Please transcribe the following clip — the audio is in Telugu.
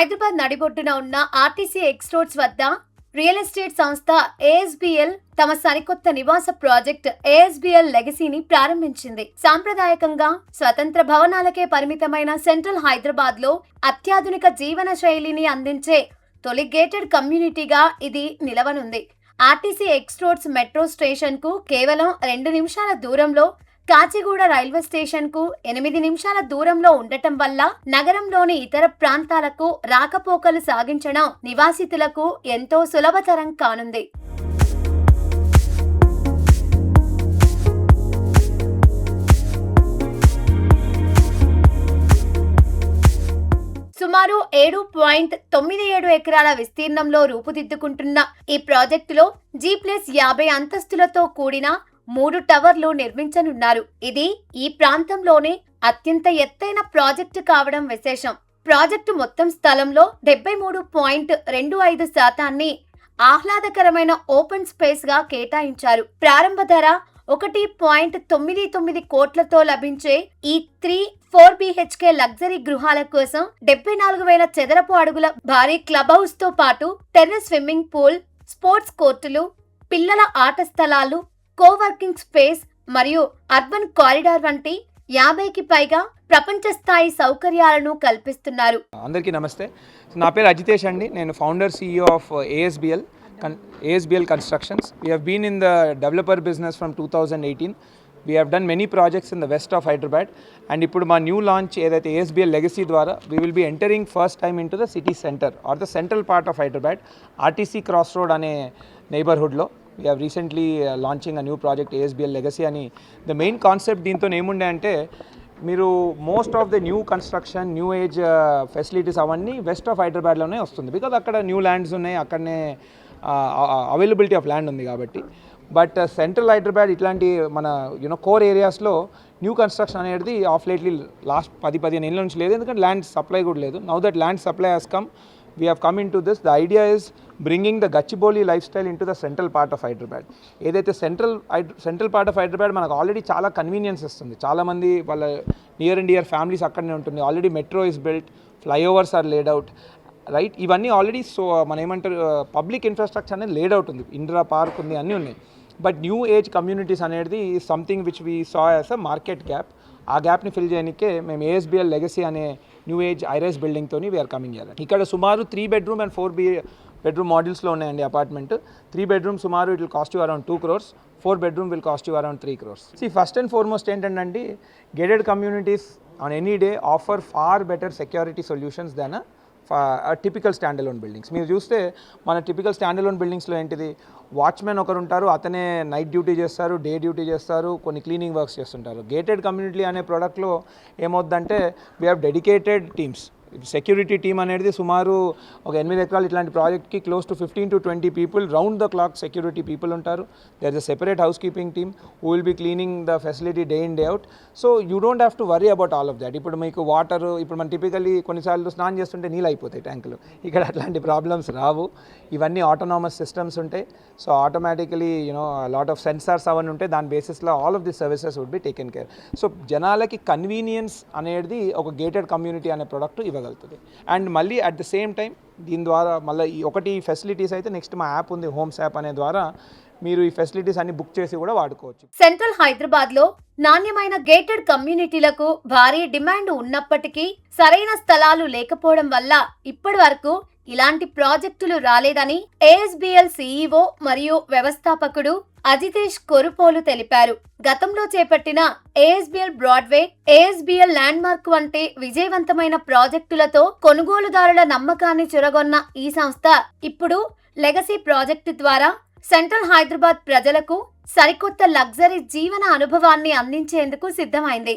హైదరాబాద్ నడిబొడ్డున ఉన్న ఆర్టీసీ ఎక్స్ రోడ్స్ వద్ద రియల్ ఎస్టేట్ సంస్థ ఏఎస్బిఎల్ తమ సరికొత్త నివాస ప్రాజెక్ట్ ఏఎస్బిఎల్ లెగసీని ప్రారంభించింది. సాంప్రదాయకంగా స్వతంత్ర భవనాలకే పరిమితమైన సెంట్రల్ హైదరాబాద్ లో అత్యాధునిక జీవన శైలిని అందించే తొలి గేటెడ్ కమ్యూనిటీగా ఇది నిలవనుంది. RTC X roads metro station కు కేవలం 2 నిమిషాల దూరంలో, కాచిగూడ రైల్వే స్టేషన్ కు 8 నిమిషాల దూరంలో ఉండటం వల్ల నగరంలోని ఇతర ప్రాంతాలకు రాకపోకలు సాగించడం నివాసితులకు ఎంతో సులభతరం కానుంది. సుమారు 7.97 ఎకరాల విస్తీర్ణంలో రూపుదిద్దుకుంటున్న ఈ ప్రాజెక్టులో G+50 అంతస్తులతో కూడిన 3 టవర్లు నిర్మించనున్నారు. ఇది ఈ ప్రాంతంలోనే అత్యంత ఎత్తైన ప్రాజెక్టు కావడం విశేషం. ప్రాజెక్టు మొత్తం స్థలంలో 73.25% ఆహ్లాదకరమైన ఓపెన్ స్పేస్ గా కేటాయించారు. ప్రారంభ ధర 1.99 కోట్లతో లభించే ఈ 3-4 BHK లగ్జరీ గృహాల కోసం 74,000 చదరపు అడుగుల భారీ క్లబ్ హౌస్ తో పాటు టెర్రస్ స్విమ్మింగ్ పూల్, స్పోర్ట్స్ కోర్టులు, పిల్లల ఆట స్థలాలు, కోవర్కింగ్ స్పేస్ మరియు అర్బన్ కారిడార్ వంటి 50కి పైగా ప్రపంచ స్థాయి సౌకర్యాలను కల్పిస్తున్నారు. అందరికీ నమస్తే. నా పేరు అజితేష్ అండి. నేను founder CEO of ASBL Constructions. We have been in the developer business from 2018. We have done many projects in the west of Hyderabad, and ఇప్పుడు మా న్యూ లాంచ్ ఏదైతే ASBL Legacy ద్వారా we will be entering first time into the city center or the central part of Hyderabad, RTC Crossroad అనే neighborhood లో. We have recently launching a new project ASBL Legacy అని. The main concept దీంతో ఏముండే అంటే మీరు most of the new construction, new age facilities అవన్నీ వెస్ట్ ఆఫ్ హైదరాబాద్లోనే వస్తుంది. బికాజ్ అక్కడ న్యూ ల్యాండ్స్ ఉన్నాయి, అక్కడనే అవైలబిలిటీ ఆఫ్ ల్యాండ్ ఉంది కాబట్టి. బట్ సెంట్రల్ హైదరాబాద్ ఇట్లాంటి మన కోర్ ఏరియాస్లో న్యూ కన్స్ట్రక్షన్ అనేది ఆఫ్ లేట్లీ లాస్ట్ 10-15 ఏళ్ళ నుంచి లేదు, ఎందుకంటే ల్యాండ్ సప్లై కూడా లేదు. Now that land supply has come, we have come into this. The idea is bringing the Gachibowli lifestyle into the central part of Hyderabad. ఏదైతే సెంట్రల్ పార్ట్ ఆఫ్ హైదరాబాద్ మనకు ఆల్రెడీ చాలా కన్వీనియన్స్ ఇస్తుంది. చాలామంది వాళ్ళ నియర్ అండ్ డియర్ ఫ్యామిలీస్ అక్కడనే ఉంటుంది. Already metro is built, flyovers are laid out, right. ఇవన్నీ ఆల్రెడీ మనం ఏమంటారు పబ్లిక్ ఇన్ఫ్రాస్ట్రక్చర్ అనేది లేడ్ అవుట్ ఉంది. ఇందిరా పార్క్ ఉంది, అన్నీ ఉన్నాయి. బట్ న్యూ ఏజ్ కమ్యూనిటీస్ అనేది something which we saw as a market gap. ఆ గ్యాప్ని ఫిల్ చేయడానికే మేము ASBL Legacy అనే న్యూ ఏజ్ ఐరైస్ బిల్డింగ్తోని వీఆర్ కమింగ్ ఇయర్. ఇక్కడ సుమారు 3 bedroom and 4 bedroom మోడల్స్లో ఉన్నాయండి అపార్ట్మెంట్. 3 bedroom సుమారు it will cost you around 2 crores, 4 bedroom will cost you around 3 crores. First and foremost ఏంటంటే gated communities on any day offer far better security solutions than typical standalone buildings. మీరు చూస్తే మన టిపికల్ స్టాండ్ అలోన్ బిల్డింగ్స్లో ఏంటిది, వాచ్మెన్ ఒకరు ఉంటారు, అతనే నైట్ డ్యూటీ చేస్తారు, డే డ్యూటీ చేస్తారు, కొన్ని క్లీనింగ్ వర్క్స్ చేస్తుంటారు. గేటెడ్ కమ్యూనిటీ అనే ప్రోడక్ట్లో ఏమవుద్దంటే we have dedicated teams. Security team అనేది సుమారు ఒక 8 ఎకరాలు ఇట్లాంటి ప్రాజెక్ట్కి close to 15 to 20 people round the clock security people ఉంటారు. There is a separate housekeeping team who will be cleaning the facility day in day out. So you don't have to worry about all of that. ఇప్పుడు మీకు వాటర్, ఇప్పుడు మనం టిపికల్లీ కొన్నిసార్లు స్నానం చేస్తుంటే నీళ్ళు అయిపోతాయి ట్యాంకులు. ఇక్కడ అట్లాంటి ప్రాబ్లమ్స్ రావు. ఇవన్నీ ఆటోనామస్ సిస్టమ్స్ ఉంటాయి. So automatically lot of sensors అవన్నీ ఉంటాయి. దాని బేసిస్లో all of the services would be taken care. So జనాలకి కన్వీనియన్స్ అనేది ఒక గేటెడ్ కమ్యూనిటీ అనే ప్రోడక్ట్ ఇవ్వగలుగుతుంది. అండ్ మళ్ళీ అట్ ద సేమ్ టైం దీని ద్వారా మళ్ళీ ఒకటి ఫెసిలిటీస్ అయితే నెక్స్ట్ మా యాప్ ఉంది, హోమ్స్ యాప్ అనే ద్వారా మీరు ఈ ఫెసిలిటీస్ అన్ని బుక్ చేసి కూడా వాడుకోవచ్చు. సెంట్రల్ హైదరాబాద్ లో నాణ్యమైన గేటెడ్ కమ్యూనిటీలకు భారీ డిమాండ్ ఉన్నప్పటికీ సరైన స్థలాలు లేకపోవడం వల్ల ఇప్పటి వరకు ఇలాంటి ప్రాజెక్టులు రాలేదని ASBL CEO మరియు వ్యవస్థాపకుడు అజితేష్ కొరుపోలు తెలిపారు. గతంలో చేపట్టిన ASBL బ్రాడ్వే, ASBL ల్యాండ్మార్క్ వంటి విజయవంతమైన ప్రాజెక్టులతో కొనుగోలుదారుల నమ్మకాన్ని చురగొన్న ఈ సంస్థ ఇప్పుడు లెగసీ ప్రాజెక్టు ద్వారా సెంట్రల్ హైదరాబాద్ ప్రజలకు సరికొత్త లగ్జరీ జీవన అనుభవాన్ని అందించేందుకు సిద్ధమైంది.